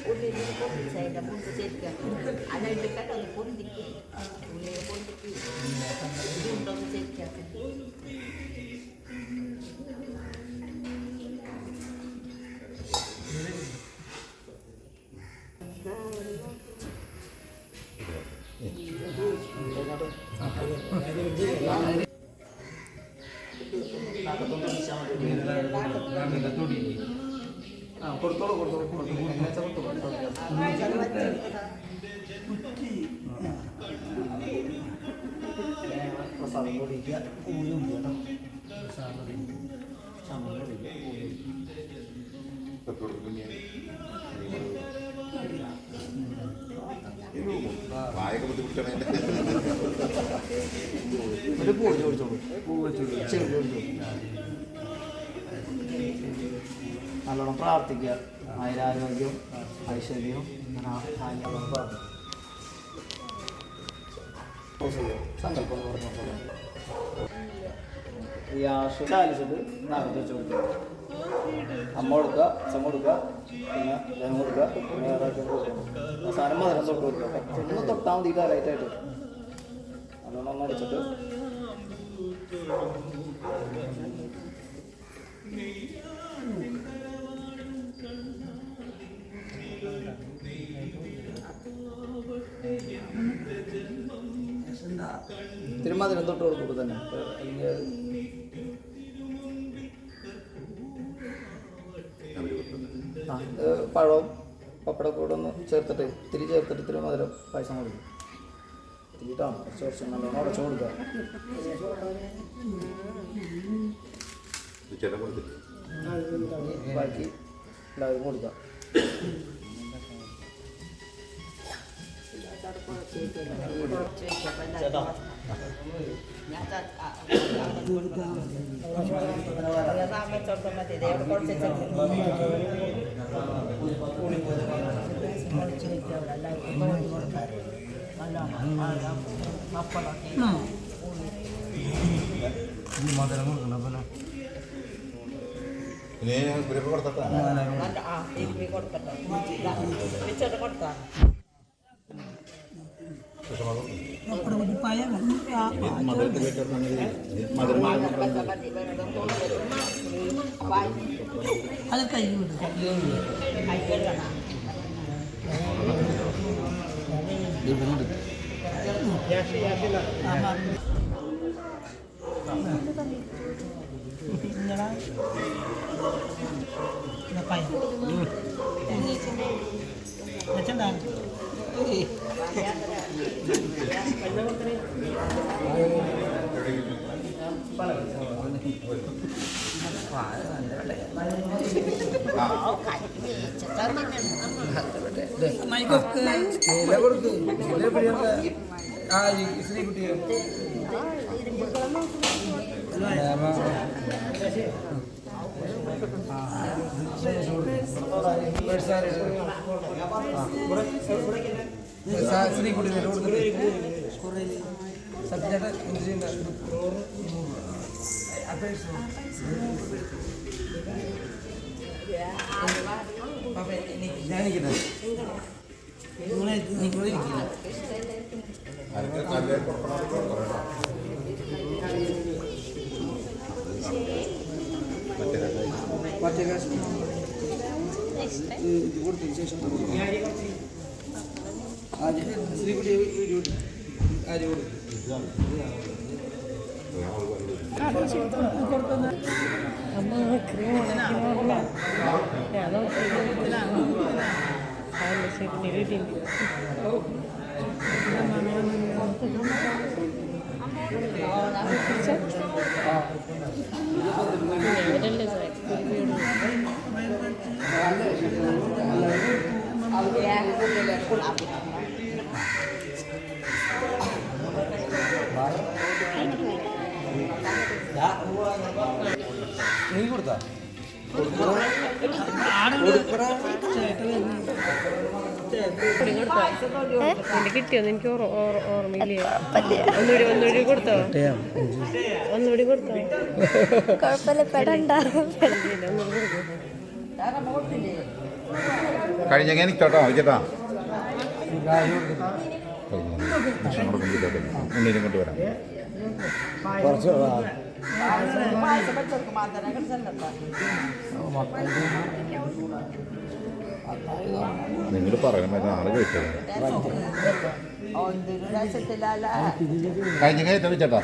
ഉള്ളിൽ പൊന്തിച്ചതിൻ്റെ മുമ്പ് ശരിക്കും അതെടുക്കട്ടെ ഒന്ന് പൊന്തിക്ക് ഉള്ളിൽ പൊന്തിക്ക് ഇതുണ്ടോന്ന് ശരിക്കാക്കി കൊടുത്തോളൂ പ്രസാദം കൂടിക്കുക കൂലിയും കേട്ടോ വായൊക്കെ ബുദ്ധിമുട്ടാണ് ഒരു പൂ ചോദിച്ചോളൂ പൂ വെച്ചോളൂ നല്ലോണം പ്രാർത്ഥിക്കുക ആയുരാരോഗ്യവും ഐശ്വര്യവും സങ്കല്പം എന്ന് പറഞ്ഞപ്പോൾ ഈ ആശു ചാലിച്ചത് നാളെ വെച്ച് കൊടുക്കുക അമ്മ കൊടുക്കുക അച്ഛമ്മ കൊടുക്കുക പിന്നെ ജനം കൊടുക്കുക പിന്നെ വേറെ കൊടുക്കുക അവസാനം മധുരം തൊട്ട് കൊടുക്കുക ഒന്ന് തൊട്ടാൽ മതി കാലമായിട്ടായിട്ട് നല്ലോണം ഒന്ന് അടിച്ചിട്ട് തിരുമധുരം തൊട്ട് കൊടുക്കുമ്പോൾ തന്നെ പഴവും പപ്പടക്കൂടെ ഒന്ന് ചേർത്തിട്ട് ഇത്തിരി ചേർത്തിട്ട് ഇത്തിരി മധുരം പായസം കൊടുക്കും ഇത്തിരിട്ടാണ് കുറച്ച് കുറച്ച് നല്ലോണം ഉടച്ചു കൊടുക്കുക ബാക്കി എല്ലാവരും കൊടുക്കുക മധുരം കൊടുക്കണം കൊടുത്താ അത് കൈ ശ്രീകുട്ടിയെ ശ്രീകുട്ടിയെ സത്യേട്ടൻ എന്ത് ചെയ്യുന്ന ഞാനിരിക്കുന്നത് നിങ്ങളിരിക്കില്ല മറ്റേ കാശ് ഇത് കൊടുത്തതിന് ശേഷം ശ്രീകുട്ടി ആര് നീ കൊടുത്താ കിട്ടിയോന്ന് എനിക്ക് ഓർമ്മയില്ല. ഒന്നുകൂടി കൊടുത്തോ? ഒന്നുകൂടി കൊടുത്തോ? കുഴപ്പമില്ല, പെടണ്ട. കഴിഞ്ഞ എനിക്കോട്ടോ ചേട്ടാ ഉണ്ണീനും കൊണ്ടുവരാം. നിങ്ങൾ പറയണം നാളെ ചോദിച്ചത് കഴിഞ്ഞ ചേട്ടാ